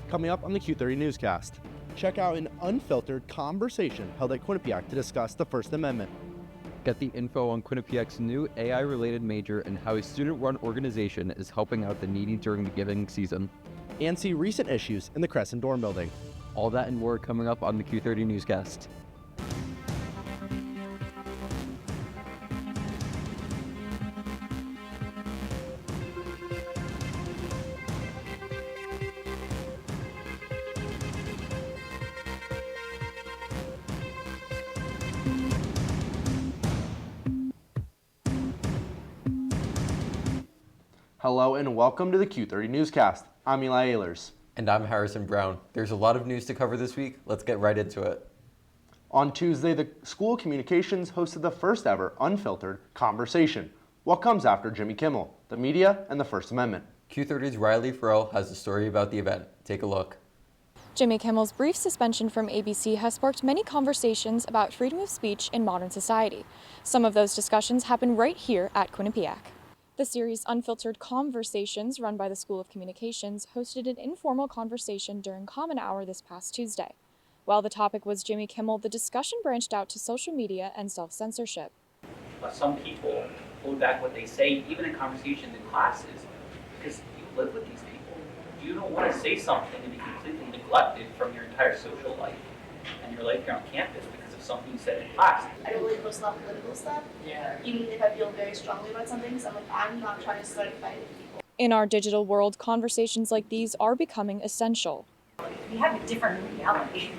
Coming up on the Q30 Newscast, check out an unfiltered conversation held at Quinnipiac to discuss the First Amendment. Get the info on Quinnipiac's new AI-related major and how a student-run organization is helping out the needy during the giving season. And see recent issues in the Crescent dorm building. All that and more coming up on the Q30 Newscast. Hello and welcome to the Q30 Newscast. I'm Eli Ehlers. And I'm Harrison Brown. There's a lot of news to cover this week. Let's get right into it. On Tuesday, the School of Communications hosted the first ever unfiltered conversation. What comes after Jimmy Kimmel, the media, and the First Amendment? Q30's Riley Farrell has a story about the event. Take a look. Jimmy Kimmel's brief suspension from ABC has sparked many conversations about freedom of speech in modern society. Some of those discussions happen right here at Quinnipiac. The series Unfiltered Comm-versations, run by the School of Communications, hosted an informal conversation during Common Hour this past Tuesday. While the topic was Jimmy Kimmel, the discussion branched out to social media and self-censorship. Some people hold back what they say, even in conversations in classes, because you live with these people. You don't want to say something and be completely neglected from your entire social life and your life here on campus because of something you said in class. I don't really post a lot of political stuff, even if I feel very strongly about something, because I'm not trying to start a fight with people. In our digital world, conversations like these are becoming essential. We have a different reality.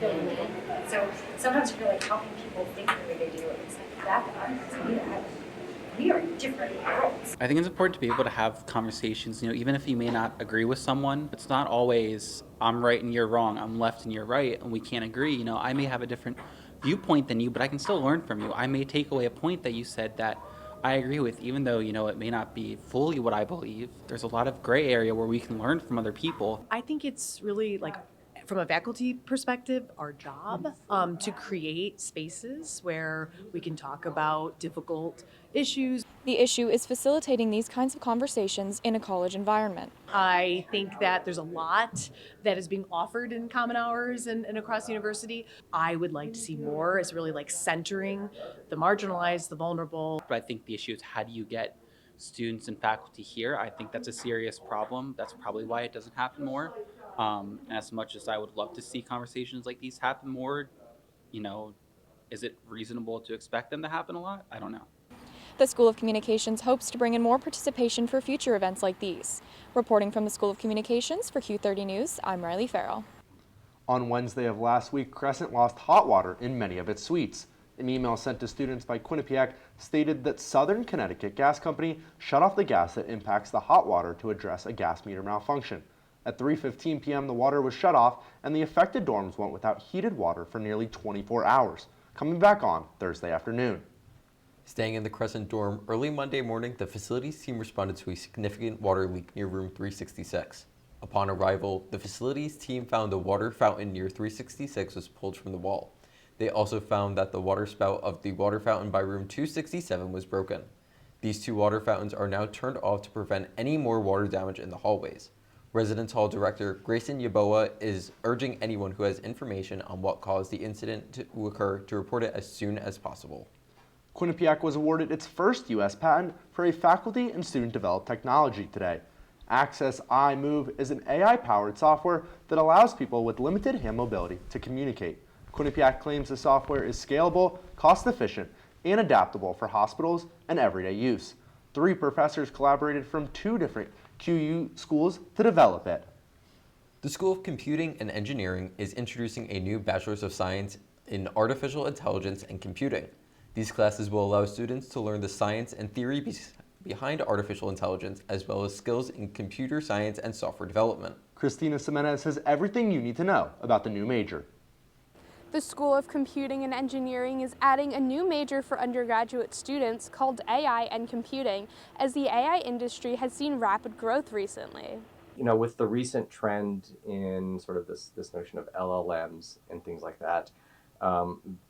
So sometimes you're like, how can people think the way they do? It's like that. We are in different worlds. I think it's important to be able to have conversations, even if you may not agree with someone. It's not always I'm right and you're wrong, I'm left and you're right, and we can't agree. I may have a different viewpoint than you, but I can still learn from you. I may take away a point that you said that I agree with, even though, it may not be fully what I believe. There's a lot of gray area where we can learn from other people. I think it's really from a faculty perspective, our job to create spaces where we can talk about difficult issues. The issue is facilitating these kinds of conversations in a college environment. I think that there's a lot that is being offered in Common Hours and across the university. I would like to see more as really centering the marginalized, the vulnerable. But I think the issue is, how do you get students and faculty here? I think that's a serious problem. That's probably why it doesn't happen more. As much as I would love to see conversations like these happen more, is it reasonable to expect them to happen a lot? I don't know. The School of Communications hopes to bring in more participation for future events like these. Reporting from the School of Communications for Q30 News, I'm Riley Farrell. On Wednesday of last week, Crescent lost hot water in many of its suites. An email sent to students by Quinnipiac stated that Southern Connecticut Gas Company shut off the gas that impacts the hot water to address a gas meter malfunction. At 3:15 p.m., the water was shut off and the affected dorms went without heated water for nearly 24 hours, coming back on Thursday afternoon. Staying in the Crescent dorm, early Monday morning, the facilities team responded to a significant water leak near room 366. Upon arrival, the facilities team found the water fountain near 366 was pulled from the wall. They also found that the water spout of the water fountain by room 267 was broken. These two water fountains are now turned off to prevent any more water damage in the hallways. Residence Hall Director Grayson Yaboa is urging anyone who has information on what caused the incident to occur to report it as soon as possible. Quinnipiac was awarded its first U.S. patent for a faculty and student-developed technology today. Access iMove is an AI-powered software that allows people with limited hand mobility to communicate. Quinnipiac claims the software is scalable, cost-efficient, and adaptable for hospitals and everyday use. 3 professors collaborated from 2 different QU schools to develop it. The School of Computing and Engineering is introducing a new Bachelor's of Science in Artificial Intelligence and Computing. These classes will allow students to learn the science and theory behind artificial intelligence, as well as skills in computer science and software development. Christina Semenez has everything you need to know about the new major. The School of Computing and Engineering is adding a new major for undergraduate students called AI and Computing, as the AI industry has seen rapid growth recently. With the recent trend in sort of this notion of LLMs and things like that,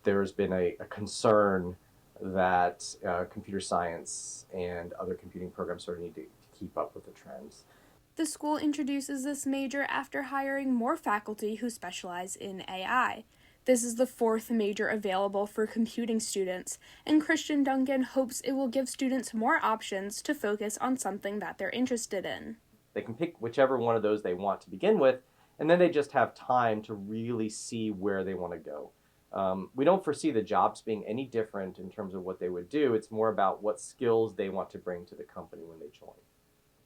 there's been a concern that computer science and other computing programs sort of need to keep up with the trends. The school introduces this major after hiring more faculty who specialize in AI. This is the 4th major available for computing students, and Christian Duncan hopes it will give students more options to focus on something that they're interested in. They can pick whichever one of those they want to begin with, and then they just have time to really see where they want to go. We don't foresee the jobs being any different in terms of what they would do. It's more about what skills they want to bring to the company when they join.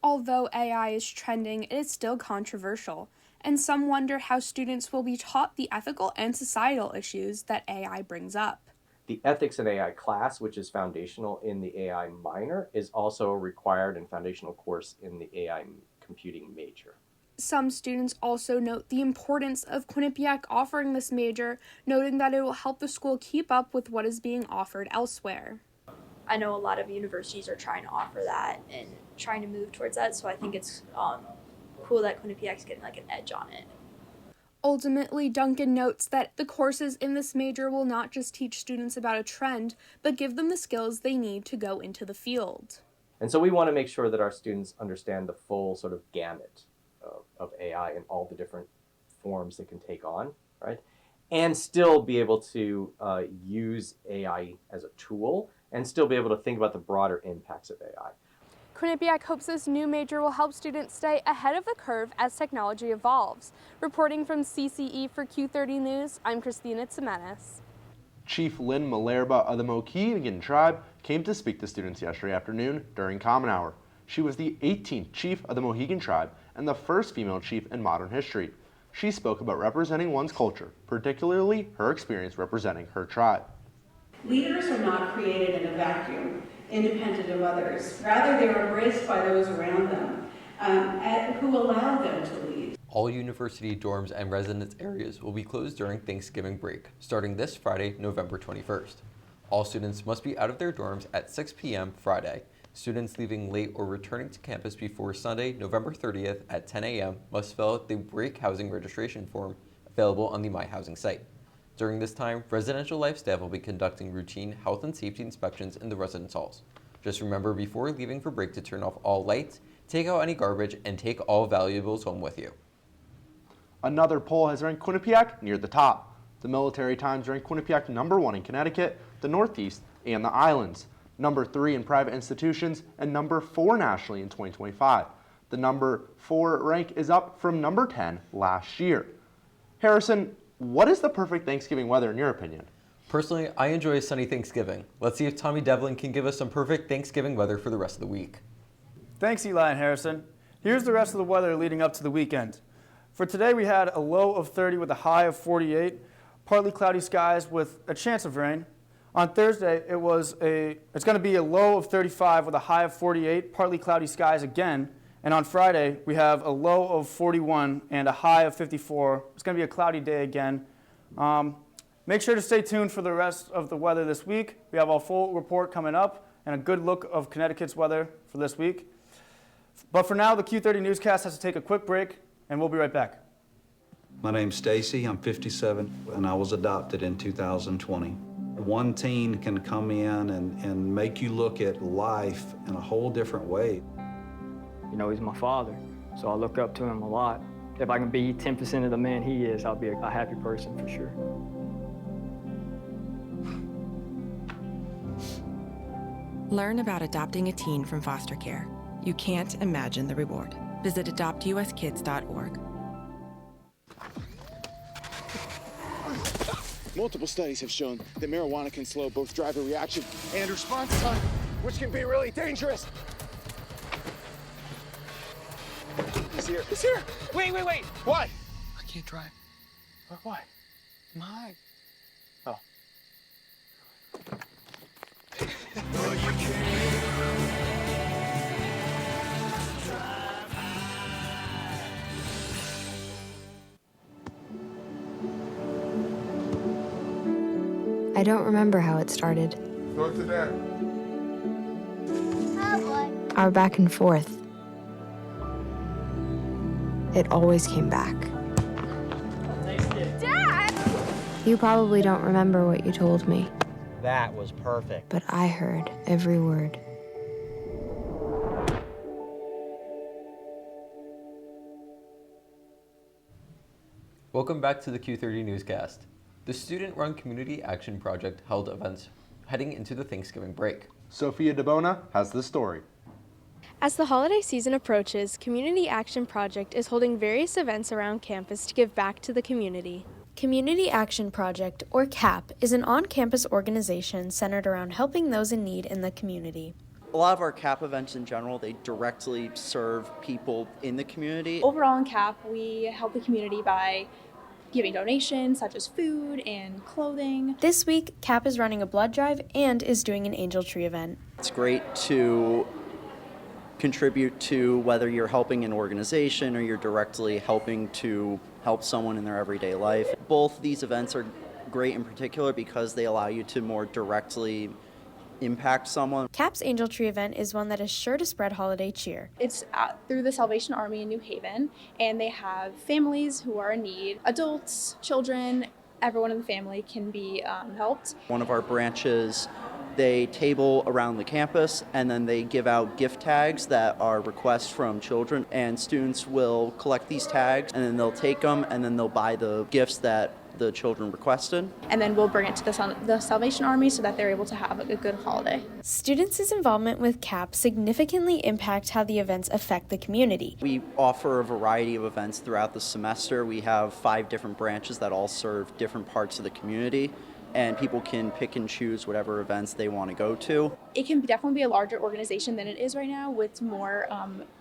Although AI is trending, it is still controversial, and some wonder how students will be taught the ethical and societal issues that AI brings up. The ethics in AI class, which is foundational in the AI minor, is also a required and foundational course in the AI computing major. Some students also note the importance of Quinnipiac offering this major, noting that it will help the school keep up with what is being offered elsewhere. I know a lot of universities are trying to offer that and trying to move towards that, so I think it's cool that Quinnipiac's getting like an edge on it. Ultimately, Duncan notes that the courses in this major will not just teach students about a trend, but give them the skills they need to go into the field. And so we want to make sure that our students understand the full sort of gamut of AI and all the different forms it can take on, right? And still be able to use AI as a tool and still be able to think about the broader impacts of AI. Quinnipiac hopes this new major will help students stay ahead of the curve as technology evolves. Reporting from CCE for Q30 News, I'm Christina Tsimenes. Chief Lynn Malerba of the Mohegan Tribe came to speak to students yesterday afternoon during Common Hour. She was the 18th chief of the Mohegan Tribe and the first female chief in modern history. She spoke about representing one's culture, particularly her experience representing her tribe. Leaders are not created in a vacuum, independent of others. Rather, they are embraced by those around them who allow them to lead. All university dorms and residence areas will be closed during Thanksgiving break, starting this Friday, November 21st. All students must be out of their dorms at 6 p.m. Friday. Students leaving late or returning to campus before Sunday, November 30th at 10 a.m. must fill out the break housing registration form available on the My Housing site. During this time, residential life staff will be conducting routine health and safety inspections in the residence halls. Just remember before leaving for break to turn off all lights, take out any garbage, and take all valuables home with you. Another poll has ranked Quinnipiac near the top. The Military Times ranked Quinnipiac number 1 in Connecticut, the Northeast, and the Islands, number 3 in private institutions, and number 4 nationally in 2025. The number 4 rank is up from number 10 last year. Harrison, what is the perfect Thanksgiving weather in your opinion? Personally, I enjoy a sunny Thanksgiving. Let's see if Tommy Devlin can give us some perfect Thanksgiving weather for the rest of the week. Thanks, Eli and Harrison. Here's the rest of the weather leading up to the weekend. For today, we had a low of 30 with a high of 48, partly cloudy skies with a chance of rain. On Thursday, it's going to be a low of 35 with a high of 48, partly cloudy skies again. And on Friday, we have a low of 41 and a high of 54. It's going to be a cloudy day again. Make sure to stay tuned for the rest of the weather this week. We have our full report coming up and a good look of Connecticut's weather for this week. But for now, the Q30 Newscast has to take a quick break, and we'll be right back. My name's Stacy. I'm 57, and I was adopted in 2020. One teen can come in and make you look at life in a whole different way. You know, he's my father, so I look up to him a lot. If I can be 10% of the man he is, I'll be a happy person for sure. Learn about adopting a teen from foster care. You can't imagine the reward. Visit adoptuskids.org. Multiple studies have shown that marijuana can slow both driver reaction and response time, which can be really dangerous. He's here. He's here. Wait. What? I can't drive. Why? My. Oh. I don't remember how it started. Go to that. Our back and forth. It always came back. Dad! You probably don't remember what you told me, That was perfect. but I heard every word. Welcome back to the Q30 Newscast. The student-run Community Action Project held events heading into the Thanksgiving break. Sophia DeBona has the story. As the holiday season approaches, Community Action Project is holding various events around campus to give back to the community. Community Action Project, or CAP, is an on-campus organization centered around helping those in need in the community. A lot of our CAP events in general, they directly serve people in the community. Overall in CAP, we help the community by giving donations such as food and clothing. This week, CAP is running a blood drive and is doing an angel tree event. It's great to contribute to whether you're helping an organization or you're directly helping to help someone in their everyday life. Both these events are great in particular because they allow you to more directly impact someone. CAP's Angel Tree event is one that is sure to spread holiday cheer. It's through the Salvation Army in New Haven, and they have families who are in need, adults, children, everyone in the family can be helped. One of our branches, they table around the campus and then they give out gift tags that are requests from children, and students will collect these tags and then they'll take them and then they'll buy the gifts that the children requested. And then we'll bring it to the Salvation Army so that they're able to have a good holiday. Students' involvement with CAP significantly impact how the events affect the community. We offer a variety of events throughout the semester. We have 5 different branches that all serve different parts of the community, and people can pick and choose whatever events they want to go to. It can definitely be a larger organization than it is right now with more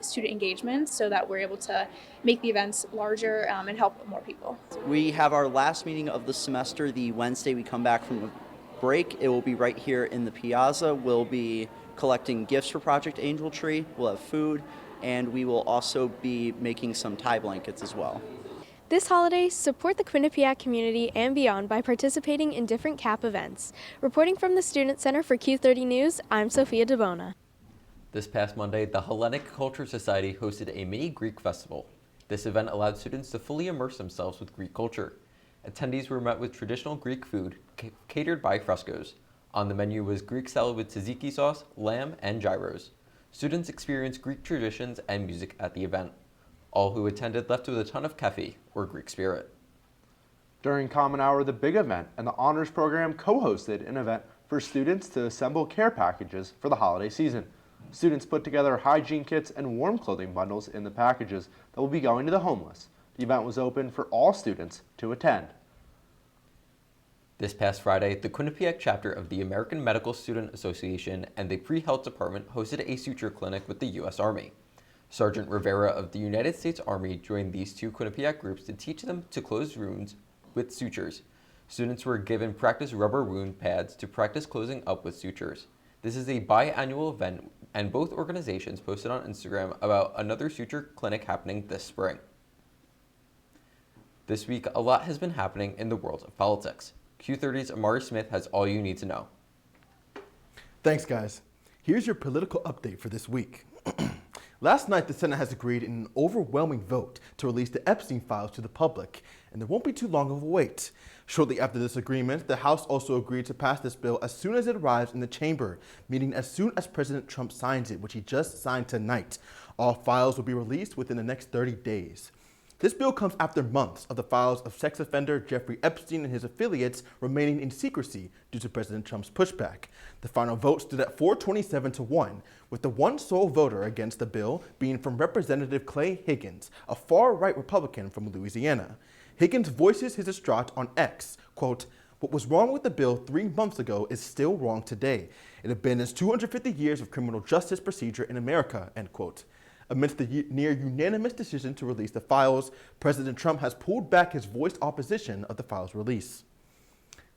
student engagement, so that we're able to make the events larger and help more people. We have our last meeting of the semester the Wednesday we come back from break. It will be right here in the piazza. We'll be collecting gifts for Project Angel Tree. We'll have food, and we will also be making some tie blankets as well. This holiday, support the Quinnipiac community and beyond by participating in different CAP events. Reporting from the Student Center for Q30 News, I'm Sophia DeBona. This past Monday, the Hellenic Culture Society hosted a mini Greek festival. This event allowed students to fully immerse themselves with Greek culture. Attendees were met with traditional Greek food catered by frescoes. On the menu was Greek salad with tzatziki sauce, lamb, and gyros. Students experienced Greek traditions and music at the event. All who attended left with a ton of kefi, or Greek spirit. During Common Hour, the big event and the honors program co-hosted an event for students to assemble care packages for the holiday season. Students put together hygiene kits and warm clothing bundles in the packages that will be going to the homeless. The event was open for all students to attend. This past Friday, the Quinnipiac chapter of the American Medical Student Association and the Pre-Health Department hosted a suture clinic with the U.S. Army. Sergeant Rivera of the United States Army joined these 2 Quinnipiac groups to teach them to close wounds with sutures. Students were given practice rubber wound pads to practice closing up with sutures. This is a biannual event, and both organizations posted on Instagram about another suture clinic happening this spring. This week, a lot has been happening in the world of politics. Q30's Amari Smith has all you need to know. Thanks, guys. Here's your political update for this week. Last night, the Senate has agreed in an overwhelming vote to release the Epstein files to the public, and there won't be too long of a wait. Shortly after this agreement, the House also agreed to pass this bill as soon as it arrives in the chamber, meaning as soon as President Trump signs it, which he just signed tonight. All files will be released within the next 30 days. This bill comes after months of the files of sex offender Jeffrey Epstein and his affiliates remaining in secrecy due to President Trump's pushback. The final vote stood at 427-1, with the one sole voter against the bill being from Representative Clay Higgins, a far-right Republican from Louisiana. Higgins voices his distraught on X, quote, "What was wrong with the bill 3 months ago is still wrong today. It abandons 250 years of criminal justice procedure in America," end quote. Amidst the near unanimous decision to release the files, President Trump has pulled back his voiced opposition of the files' release.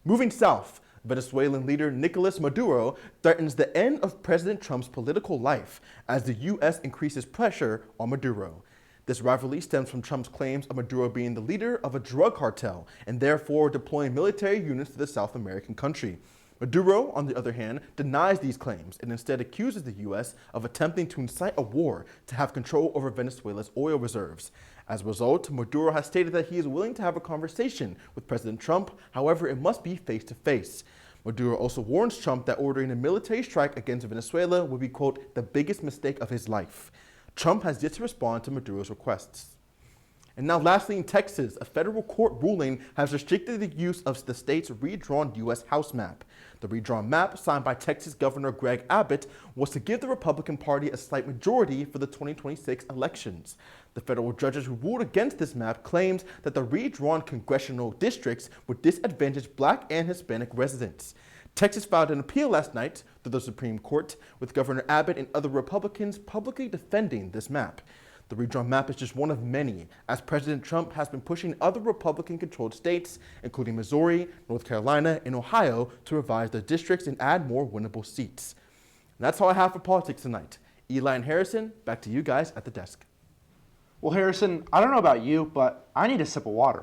Moving south, Venezuelan leader Nicolas Maduro threatens the end of President Trump's political life as the U.S. increases pressure on Maduro. This rivalry stems from Trump's claims of Maduro being the leader of a drug cartel and therefore deploying military units to the South American country. Maduro, on the other hand, denies these claims and instead accuses the U.S. of attempting to incite a war to have control over Venezuela's oil reserves. As a result, Maduro has stated that he is willing to have a conversation with President Trump, however, it must be face-to-face. Maduro also warns Trump that ordering a military strike against Venezuela would be, quote, the biggest mistake of his life. Trump has yet to respond to Maduro's requests. And now lastly, in Texas, a federal court ruling has restricted the use of the state's redrawn U.S. House map. The redrawn map, signed by Texas Governor Greg Abbott, was to give the Republican Party a slight majority for the 2026 elections. The federal judges who ruled against this map claimed that the redrawn congressional districts would disadvantage Black and Hispanic residents. Texas filed an appeal last night to the Supreme Court, with Governor Abbott and other Republicans publicly defending this map. The redrawn map is just one of many, as President Trump has been pushing other Republican-controlled states, including Missouri, North Carolina, and Ohio, to revise their districts and add more winnable seats. And that's all I have for politics tonight. Eli and Harrison, back to you guys at the desk. Well, Harrison, I don't know about you, but I need a sip of water.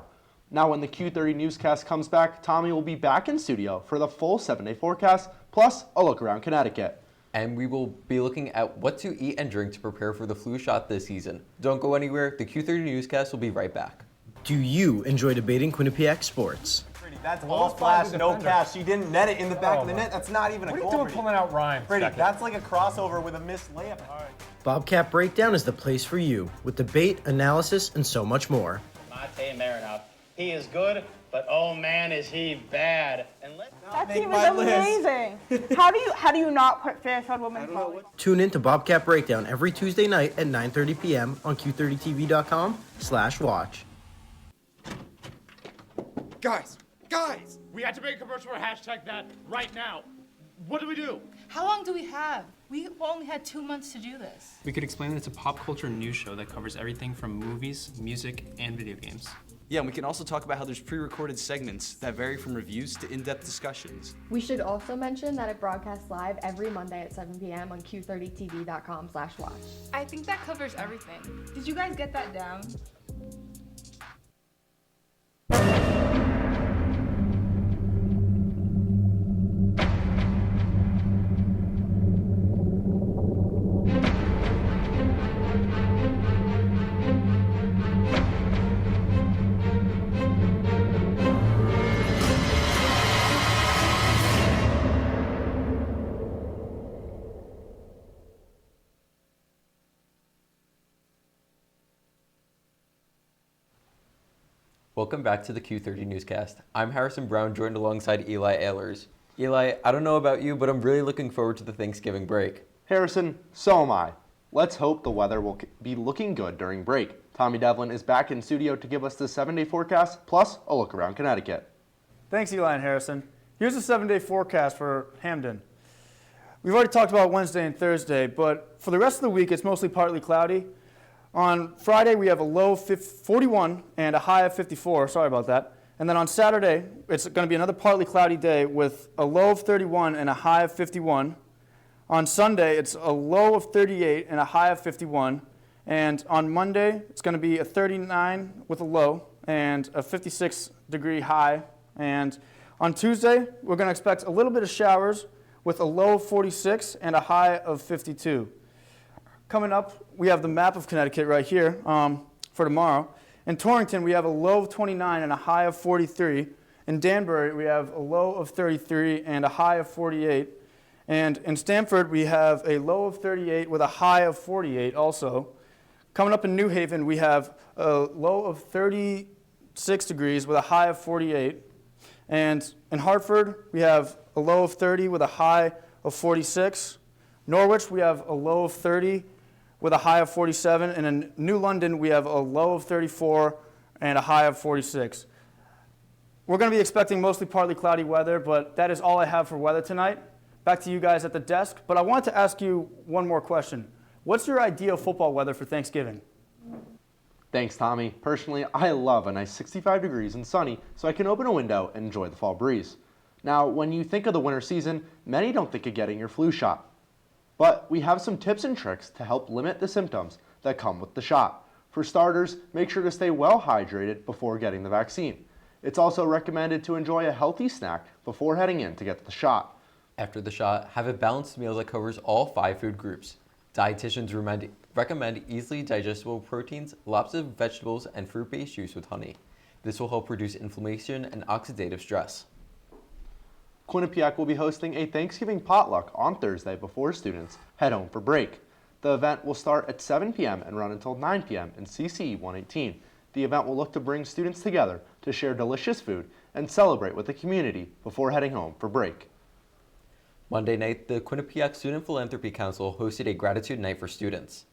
Now, when the Q30 Newscast comes back, Tommy will be back in studio for the full 7-day forecast, plus a look around Connecticut. And we will be looking at what to eat and drink to prepare for the flu shot this season. Don't go anywhere. The Q30 Newscast will be right back. Do you enjoy debating Quinnipiac sports? That's all flash, no catch. She didn't net it in the back of the net. That's not even a goal. What are you doing pulling out rhymes? Pretty. That's like a crossover with a missed layup. Bobcat Breakdown is the place for you, with debate, analysis, and so much more. Mate Marinov. He is good, but oh man, is he bad. And that team is amazing. How do you not put Fairfield women's volley? Tune in to Bobcat Breakdown every Tuesday night at 9:30 p.m. on Q30TV.com/watch. Guys, we had to make a commercial for #that right now. What do we do? How long do we have? We only had 2 months to do this. We could explain that it's a pop culture news show that covers everything from movies, music, and video games. Yeah, and we can also talk about how there's pre-recorded segments that vary from reviews to in-depth discussions. We should also mention that it broadcasts live every Monday at 7 p.m. on Q30TV.com/watch. I think that covers everything. Did you guys get that down? Welcome back to the Q30 Newscast. I'm Harrison Brown, joined alongside Eli Ehlers. Eli, I don't know about you, but I'm really looking forward to the Thanksgiving break. Harrison, so am I. Let's hope the weather will be looking good during break. Tommy Devlin is back in studio to give us the 7-day forecast, plus a look around Connecticut. Thanks, Eli and Harrison. Here's the 7-day forecast for Hamden. We've already talked about Wednesday and Thursday, but for the rest of the week, it's mostly partly cloudy. On Friday, we have a low 41 and a high of 54. Sorry about that. And then on Saturday, it's going to be another partly cloudy day with a low of 31 and a high of 51. On Sunday, it's a low of 38 and a high of 51. And on Monday, it's going to be a 39 with a low and a 56-degree high. And on Tuesday, we're going to expect a little bit of showers with a low of 46 and a high of 52. Coming up, we have the map of Connecticut right here for tomorrow. In Torrington, we have a low of 29 and a high of 43. In Danbury, we have a low of 33 and a high of 48. And in Stamford, we have a low of 38 with a high of 48 also. Coming up in New Haven, we have a low of 36 degrees with a high of 48. And in Hartford, we have a low of 30 with a high of 46. Norwich, we have a low of 30 with a high of 47. And in New London, we have a low of 34 and a high of 46. We're going to be expecting mostly partly cloudy weather, but that is all I have for weather tonight. Back to you guys at the desk. But I wanted to ask you one more question. What's your ideal football weather for Thanksgiving? Thanks, Tommy. Personally, I love a nice 65 degrees and sunny so I can open a window and enjoy the fall breeze. Now, when you think of the winter season, many don't think of getting your flu shot. But we have some tips and tricks to help limit the symptoms that come with the shot. For starters, make sure to stay well hydrated before getting the vaccine. It's also recommended to enjoy a healthy snack before heading in to get the shot. After the shot, have a balanced meal that covers all 5 food groups. Dietitians recommend easily digestible proteins, lots of vegetables, and fruit-based juice with honey. This will help reduce inflammation and oxidative stress. Quinnipiac will be hosting a Thanksgiving potluck on Thursday before students head home for break. The event will start at 7 p.m. and run until 9 p.m. in CCE 118. The event will look to bring students together to share delicious food and celebrate with the community before heading home for break. Monday night, the Quinnipiac Student Philanthropy Council hosted a gratitude night for students.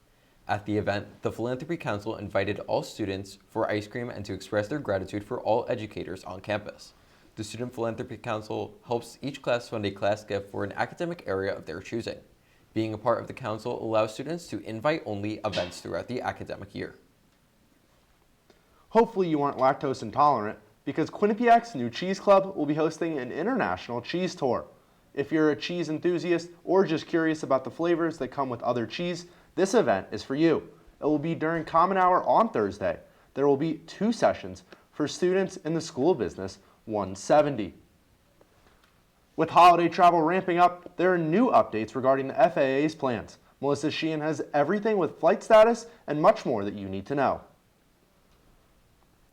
At the event, the Philanthropy Council invited all students for ice cream and to express their gratitude for all educators on campus. The Student Philanthropy Council helps each class fund a class gift for an academic area of their choosing. Being a part of the council allows students to invite-only events throughout the academic year. Hopefully you aren't lactose intolerant, because Quinnipiac's new cheese club will be hosting an international cheese tour. If you're a cheese enthusiast or just curious about the flavors that come with other cheese, this event is for you. It will be during Common Hour on Thursday. There will be 2 sessions for students in the School of Business 170. With holiday travel ramping up, there are new updates regarding the FAA's plans. Melissa Sheehan has everything with flight status and much more that you need to know.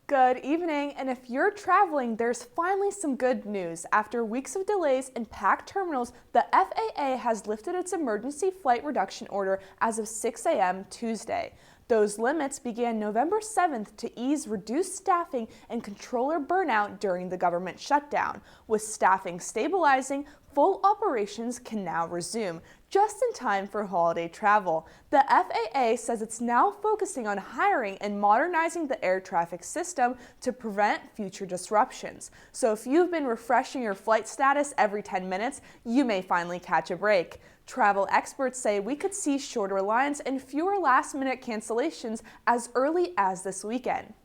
Good evening, and if you're traveling, there's finally some good news. After weeks of delays in packed terminals, the FAA has lifted its emergency flight reduction order as of 6 a.m. Tuesday. Those limits began November 7th to ease reduced staffing and controller burnout during the government shutdown. With staffing stabilizing, full operations can now resume, just in time for holiday travel. The FAA says it's now focusing on hiring and modernizing the air traffic system to prevent future disruptions. So if you've been refreshing your flight status every 10 minutes, you may finally catch a break. Travel experts say we could see shorter lines and fewer last-minute cancellations as early as this weekend.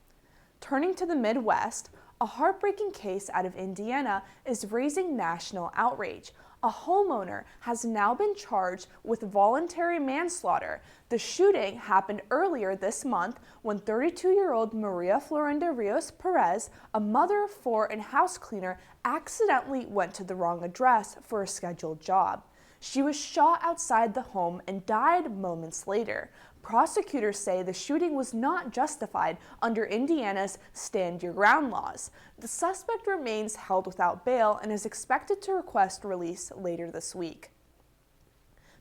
Turning to the Midwest, a heartbreaking case out of Indiana is raising national outrage. A homeowner has now been charged with voluntary manslaughter. The shooting happened earlier this month when 32-year-old Maria Florinda Rios Perez, a mother of 4 and house cleaner, accidentally went to the wrong address for a scheduled job. She was shot outside the home and died moments later. Prosecutors say the shooting was not justified under Indiana's Stand Your Ground laws. The suspect remains held without bail and is expected to request release later this week.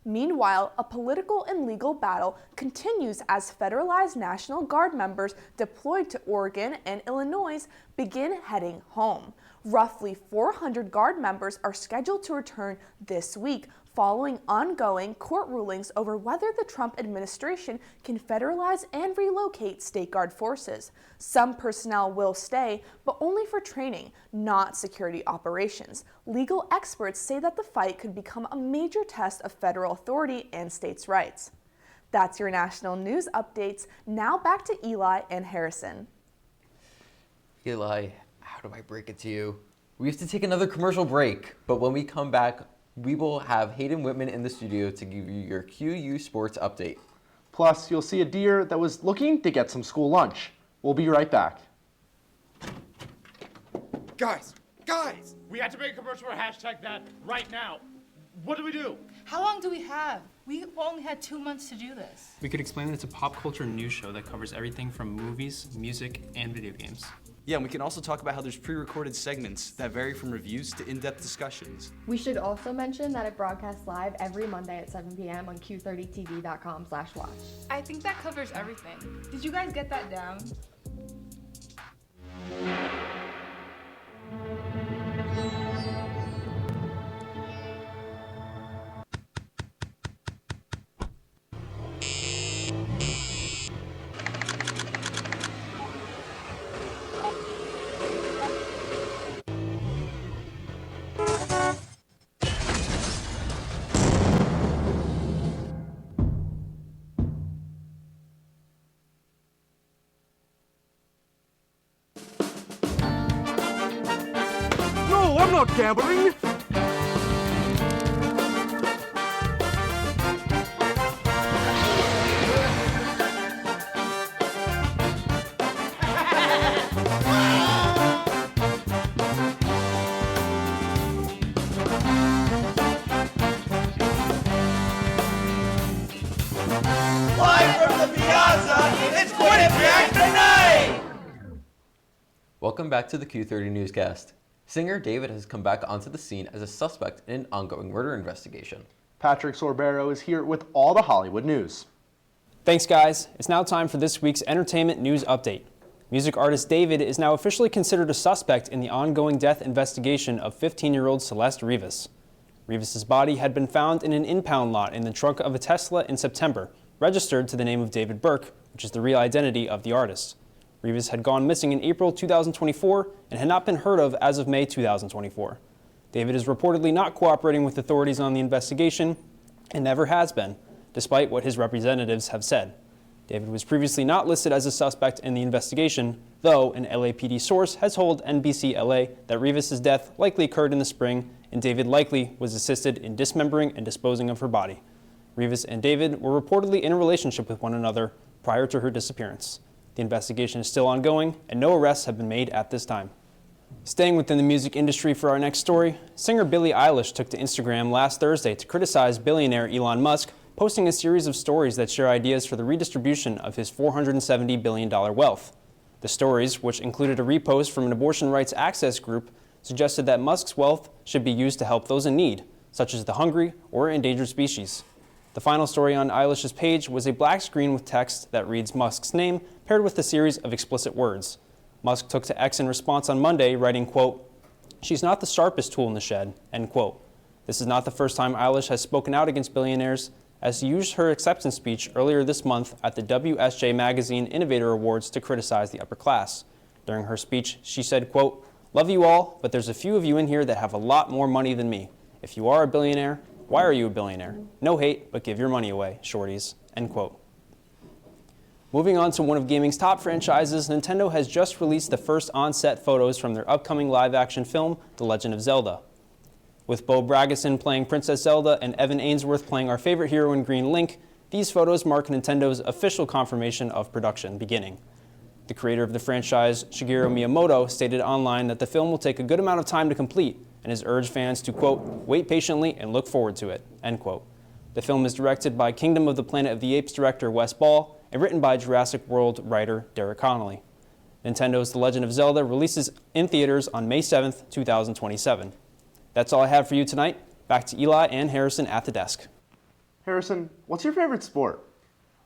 Meanwhile, a political and legal battle continues as federalized National Guard members deployed to Oregon and Illinois begin heading home. Roughly 400 Guard members are scheduled to return this week, following ongoing court rulings over whether the Trump administration can federalize and relocate state guard forces. Some personnel will stay, but only for training, not security operations. Legal experts say that the fight could become a major test of federal authority and states' rights. That's your national news updates. Now back to Eli and Harrison. Eli, how do I break it to you? We have to take another commercial break, but when we come back, we will have Hayden Whitman in the studio to give you your QU Sports update. Plus, you'll see a deer that was looking to get some school lunch. We'll be right back. Guys, we had to make a commercial for hashtag that right now. What do we do? How long do we have? We only had 2 months to do this. We could explain that it's a pop culture news show that covers everything from movies, music, and video games. Yeah, and we can also talk about how there's pre-recorded segments that vary from reviews to in-depth discussions. We should also mention that it broadcasts live every Monday at 7 p.m. on Q30TV.com/watch. I think that covers everything. Did you guys get that down? No, I'm not gambling. Live from the Piazza, it's Quinnipiac tonight! Welcome back to the Q30 Newscast. Singer David has come back onto the scene as a suspect in an ongoing murder investigation. Patrick Sorbero is here with all the Hollywood news. Thanks, guys. It's now time for this week's entertainment news update. Music artist David is now officially considered a suspect in the ongoing death investigation of 15-year-old Celeste Rivas. Rivas' body had been found in an impound lot in the trunk of a Tesla in September, registered to the name of David Burke, which is the real identity of the artist. Rivas had gone missing in April 2024 and had not been heard of as of May 2024. David is reportedly not cooperating with authorities on the investigation and never has been, despite what his representatives have said. David was previously not listed as a suspect in the investigation, though an LAPD source has told NBC LA that Rivas' death likely occurred in the spring and David likely was assisted in dismembering and disposing of her body. Rivas and David were reportedly in a relationship with one another prior to her disappearance. The investigation is still ongoing and no arrests have been made at this time. Staying within the music industry for our next story, singer Billie Eilish took to Instagram last Thursday to criticize billionaire Elon Musk, posting a series of stories that share ideas for the redistribution of his $470 billion wealth. The stories, which included a repost from an abortion rights access group, suggested that Musk's wealth should be used to help those in need, such as the hungry or endangered species. The final story on Eilish's page was a black screen with text that reads Musk's name paired with a series of explicit words. Musk took to X in response on Monday, writing, quote, "She's not the sharpest tool in the shed," end quote. This is not the first time Eilish has spoken out against billionaires, as she used her acceptance speech earlier this month at the WSJ Magazine Innovator Awards to criticize the upper class. During her speech, she said, quote, "Love you all, but there's a few of you in here that have a lot more money than me. If you are a billionaire, why are you a billionaire? No hate, but give your money away, shorties," end quote. Moving on to one of gaming's top franchises, Nintendo has just released the first on-set photos from their upcoming live-action film, The Legend of Zelda. With Bo Bragason playing Princess Zelda and Evan Ainsworth playing our favorite hero in green, Link, these photos mark Nintendo's official confirmation of production beginning. The creator of the franchise, Shigeru Miyamoto, stated online that the film will take a good amount of time to complete and has urged fans to, quote, "wait patiently and look forward to it," end quote. The film is directed by Kingdom of the Planet of the Apes director Wes Ball and written by Jurassic World writer Derek Connolly. Nintendo's The Legend of Zelda releases in theaters on May 7th, 2027. That's all I have for you tonight. Back to Eli and Harrison at the desk. Harrison, what's your favorite sport?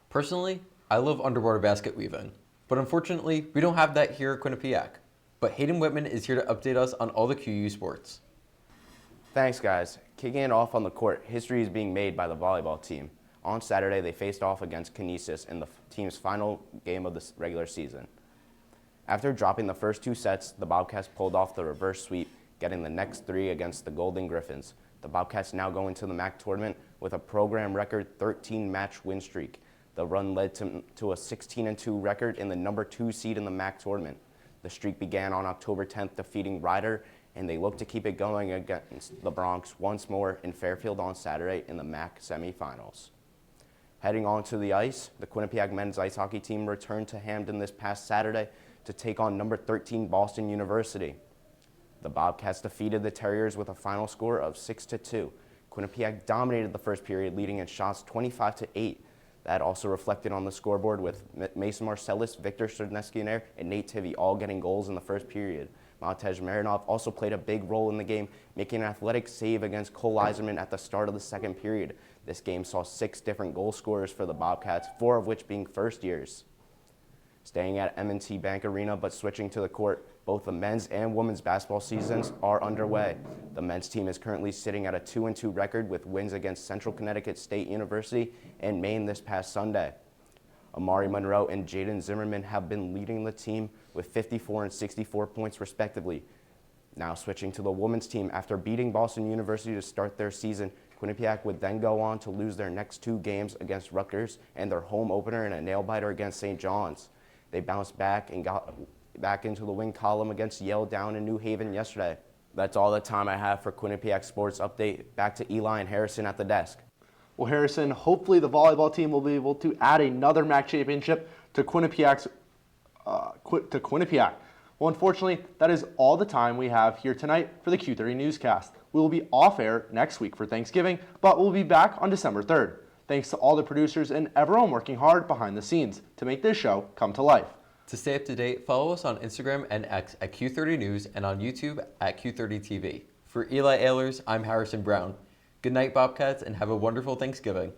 Personally, I love underwater basket weaving, but unfortunately, we don't have that here at Quinnipiac. But Hayden Whitman is here to update us on all the QU sports. Thanks, guys. Kicking it off on the court, history is being made by the volleyball team. On Saturday, they faced off against Kinesis in the team's final game of the regular season. After dropping the first two sets, the Bobcats pulled off the reverse sweep, getting the next three against the Golden Griffins. The Bobcats now go into the MAC tournament with a program record 13-match win streak. The run led to a 16-2 record in the number 2 seed in the MAC tournament. The streak began on October 10th, defeating Ryder, and they look to keep it going against the Bronx once more in Fairfield on Saturday in the MAC semifinals. Heading on to the ice, the Quinnipiac men's ice hockey team returned to Hamden this past Saturday to take on number 13 Boston University. The Bobcats defeated the Terriers with a final score of 6-2. Quinnipiac dominated the first period, leading in shots 25-8. That also reflected on the scoreboard with Mason Marcellus, Victor Sterneskiner, and Nate Tivy all getting goals in the first period. Montej Marinov also played a big role in the game, making an athletic save against Cole Eiserman at the start of the second period. This game saw 6 different goal scorers for the Bobcats, 4 of which being first years. Staying at M&T Bank Arena but switching to the court, both the men's and women's basketball seasons are underway. The men's team is currently sitting at a 2-2 record with wins against Central Connecticut State University and Maine this past Sunday. Amari Monroe and Jaden Zimmerman have been leading the team with 54 and 64 points respectively. Now switching to the women's team, after beating Boston University to start their season, Quinnipiac would then go on to lose their next 2 games against Rutgers and their home opener in a nail-biter against St. John's. They bounced back and got back into the win column against Yale down in New Haven yesterday. That's all the time I have for Quinnipiac Sports Update. Back to Eli and Harrison at the desk. Well, Harrison, hopefully the volleyball team will be able to add another MAC championship to Quinnipiac's Quinnipiac. Well, unfortunately, that is all the time we have here tonight for the Q30 Newscast. We will be off air next week for Thanksgiving, but we'll be back on December 3rd. Thanks to all the producers and everyone working hard behind the scenes to make this show come to life. To stay up to date, follow us on Instagram and X at Q30 News and on YouTube at Q30 TV. For Eli Ehlers, I'm Harrison Brown. Good night, Bobcats, and have a wonderful Thanksgiving.